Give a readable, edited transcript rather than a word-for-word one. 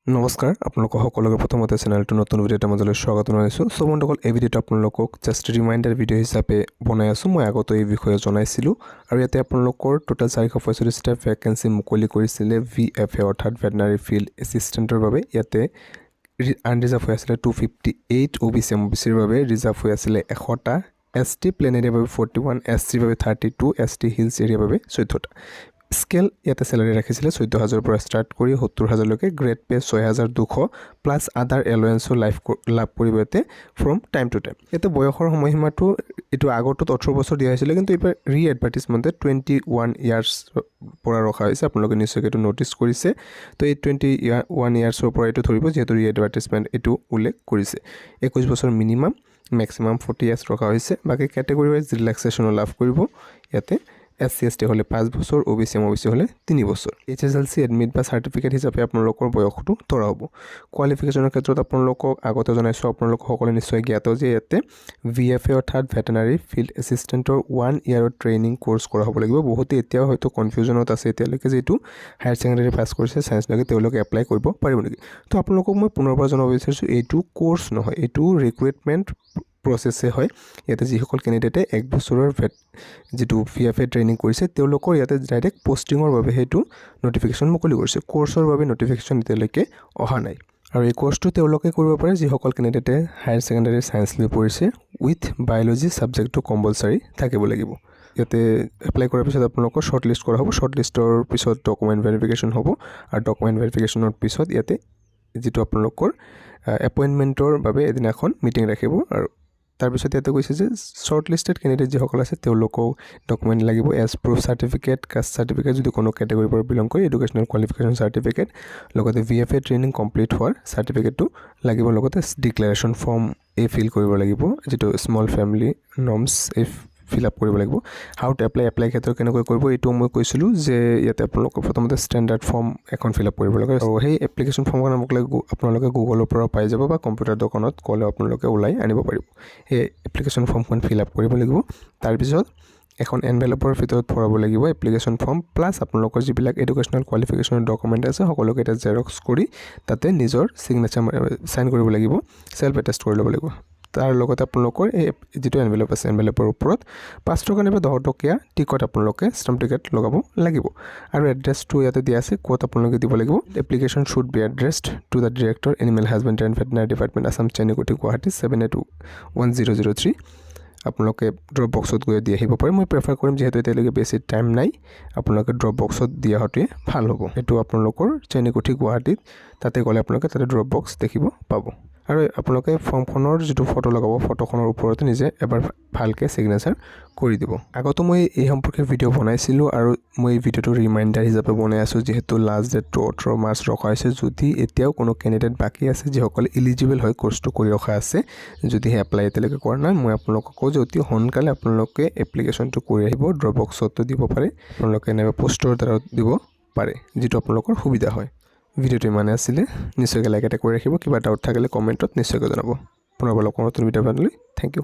নমস্কাৰ আপোনালোকক সকলোকে প্ৰথমতে চেনেলটো নতুন ভিডিঅ' এটা মাজলৈ স্বাগত জনাইছোঁ। সো বন্ধুসকল এই ভিডিঅ'টো আপোনালোকক জাষ্ট ৰিমাইণ্ডাৰ ভিডিঅ' হিচাপে বনাই আছোঁ। মই আগতে এই বিষয়ে জনাইছিলোঁ আৰু ইয়াতে আপোনালোকৰ টোটেল 445টা ভেকেঞ্চি মুকলি কৰিছিলে VFA অৰ্থাৎ ভেটেনাৰী ফিল্ড এছিষ্টেণ্টৰ বাবে। ইয়াতে আনৰিজাৰ্ভ হৈ আছিলে 258, OBCৰ বাবে ৰিজাৰ্ভ হৈ আছিলে 100টা, ST প্লেন এৰিয়াৰ বাবে 41, SCৰ বাবে 32, ST হিলছ এৰিয়াৰ বাবে 14টা। স্কেল ইয়াতে চেলাৰি ৰাখিছিলে 14,000ৰ পৰা ষ্টাৰ্ট কৰি 70,000লৈকে। গ্ৰেড পে 6,200 প্লাছ আদাৰ এলোৱেঞ্চো লাভ কৰিব ইয়াতে ফ্ৰম টাইম টু টাইম। ইয়াতে বয়সৰ সময়সীমাটো এইটো আগৰটোত 18 বছৰ দিয়া হৈছিলে, কিন্তু এইবাৰ এডভাৰ্টিজমেণ্টে 21 ইয়াৰ্ছ পৰা ৰখা হৈছে। আপোনালোকে নিশ্চয়কৈ এইটো ন'টিছ কৰিছে। তো এই 21 ইয়াৰ্ছৰ পৰা এইটো ধৰিব, যিহেতু এডভাৰ্টিজমেণ্ট এইটো উল্লেখ কৰিছে। 21 বছৰ মিনিমাম, মেক্সিমাম 40 ইয়াৰ্ছ ৰখা হৈছে। বাকী কেটেগৰী ৱাইজ ৰিলেক্সেশ্যনো লাভ কৰিব ইয়াতে। SC ST হ'লে 5 বছৰ, OBC হ'লে 3 বছৰ। HSLC এডমিট বা চাৰ্টিফিকেট হিচাপে আপোনালোকৰ বয়সটো ধৰা হ'ব। কোৱালিফিকেশ্যনৰ ক্ষেত্ৰত আপোনালোকক আগতে জনাইছোঁ, আপোনালোক সকলোৱে নিশ্চয় জ্ঞাত যে ইয়াতে VFA অৰ্থাৎ ভেটেনাৰী ফিল্ড এছিষ্টেণ্টৰ 1 ইয়াৰৰ ট্ৰেইনিং কোৰ্চ কৰা হ'ব লাগিব। বহুতে এতিয়াও হয়তো কনফিউজনত আছে এতিয়ালৈকে, যিটো হায়াৰ ছেকেণ্ডেৰী পাছ কৰিছে ছায়েন্স লাগে তেওঁলোকে এপ্লাই কৰিব পাৰিব নেকি। তো আপোনালোকক মই পুনৰবাৰ জনাব বিচাৰিছোঁ, এইটো কোৰ্চ নহয়, এইটো ৰিক্ৰুইটমেণ্ট প্ৰচেছে হয়। ইয়াতে যিসকল কেণ্ডিডেটে 1 বছৰৰ যিটো VFA ট্ৰেইনিং কৰিছে তেওঁলোকৰ ইয়াতে ডাইৰেক্ট পষ্টিঙৰ বাবে সেইটো নটিফিকেশ্যন মুকলি কৰিছে। কোৰ্চৰ বাবে নটিফিকেশ্যন এতিয়ালৈকে অহা নাই। আৰু এই কোৰ্চটো তেওঁলোকে কৰিব পাৰে যিসকল কেণ্ডিডেটে হায়াৰ ছেকেণ্ডেৰী ছায়েন্স লৈ পঢ়িছে উইথ বায়'লজি ছাবজেক্টটো কম্পালচাৰী থাকিব লাগিব। ইয়াতে এপ্লাই কৰাৰ পিছত আপোনালোকৰ শ্বৰ্ট লিষ্ট কৰা হ'ব। শ্বৰ্ট লিষ্টৰ পিছত ডকুমেণ্ট ভেৰিফিকেশ্যন হ'ব আৰু ডকুমেণ্ট ভেৰিফিকেশ্যনৰ পিছত ইয়াতে যিটো আপোনালোকৰ এপইণ্টমেণ্টৰ বাবে এদিনাখন মিটিং ৰাখিব। আৰু তাৰপিছত ইয়াতে কৈছে যে শ্বৰ্ট লিষ্টেড কেণ্ডিডেট যিসকল আছে তেওঁলোকক ডকুমেণ্ট লাগিব age proof certificate, caste certificate যদি কোনো কেটেগৰীৰ পৰা বিলং কৰে, এডুকেশ্যনেল কোৱালিফিকেশ্যন চাৰ্টিফিকেট, লগতে VFA ট্ৰেইনিং কমপ্লিট হোৱাৰ চাৰ্টিফিকেটটো লাগিব। লগতে ডিক্লেৰেশ্যন ফৰ্ম ফিল কৰিব লাগিব, যিটো small family norms fill up কৰিব লাগিব। হাউ টু এপ্লাই ক্ষেত্ৰত কেনেকৈ কৰিব এইটো মই কৈছিলোঁ যে ইয়াতে আপোনালোকে প্ৰথমতে ষ্টেণ্ডাৰ্ড ফৰ্ম এখন ফিল আপ কৰিব লাগে। আৰু সেই এপ্লিকেশ্যন ফৰ্মখন আপোনালোকে গুগলৰ পৰা পাই যাব বা কম্পিউটাৰ দোকানত ক'লে আপোনালোকে ওলাই আনিব পাৰিব। সেই এপ্লিকেশ্যন ফৰ্মখন ফিল আপ কৰিব লাগিব। তাৰপিছত এখন এনভেলপৰ ভিতৰত ভৰাব লাগিব এপ্লিকেশ্যন ফৰ্ম, প্লাছ আপোনালোকৰ যিবিলাক এডুকেশ্যনেল কোৱালিফিকেশ্যনৰ ডকুমেণ্ট আছে সকলোকে এটা জেৰক্স কৰি তাতে নিজৰ ছিগনেচাৰ চাইন কৰিব লাগিব, ছেল্ফ এটেষ্ট কৰি ল'ব লাগিব। তাৰ লগতে আপোনালোকৰ এই যিটো এনভেলপ আছে এনভেলপৰ ওপৰত 5 টকা নাইবা 10 টকীয়া টিকট আপোনালোকে ষ্টাম্প টিকেট লগাব লাগিব। আৰু এড্ৰেছটো ইয়াতে দিয়া আছে, ক'ত আপোনালোকে দিব লাগিব। Application should be addressed to the director animal husbandry and veterinary department, Assam, Chenikuthi, Guwahati 781003। আপোনালোকে ড্ৰপ বক্সত গৈ দি আহিব পাৰে। মই প্ৰেফাৰ কৰিম, যিহেতু এতিয়ালৈকে বেছি টাইম নাই, আপোনালোকে ড্ৰপ বক্সত দি অহাটোৱে ভাল হ'ব। এইটো আপোনালোকৰ চেনিকুঠি গুৱাহাটীত, তাতে গ'লে আপোনালোকে তাতে ড্ৰপ বক্স দেখিব পাব। আৰু আপোনালোকে ফৰ্মখনৰ যিটো ফটো লগাব, ফটোখনৰ ওপৰতে নিজে এবাৰ ভালকৈ ছিগনেচাৰ কৰি দিব। আগতো মই এই সম্পৰ্কে ভিডিঅ' বনাইছিলোঁ আৰু মই এই ভিডিঅ'টো ৰিমাইণ্ডাৰ হিচাপে বনাই আছোঁ, যিহেতু লাষ্ট ডেটটো 18 মাৰ্চ ৰখা হৈছে। যদি এতিয়াও কোনো কেণ্ডিডেট বাকী আছে যিসকলে ইলিজিবল হয় কোৰ্চটো কৰি ৰখা আছে, যদিহে এপ্লাই এতিয়ালৈকে কৰা নাই, মই আপোনালোকক কওঁ যে অতি সোনকালে আপোনালোকে এপ্লিকেশ্যনটো কৰি আহিব। ড্ৰপ বক্সতো দিব পাৰে, আপোনালোকে নাইবা পোষ্টৰ দ্বাৰা দিব পাৰে, যিটো আপোনালোকৰ সুবিধা হয়। ভিডিঅ'টো ইমানে আছিলে, নিশ্চয়কৈ লাইক এটা কৰি ৰাখিব। কিবা ডাউট থাকিলে কমেণ্টত নিশ্চয়কৈ জনাব। পুনৰবাৰ লগ কৰোঁ নতুন ভিডিঅ' বনাবলৈ। Thank U.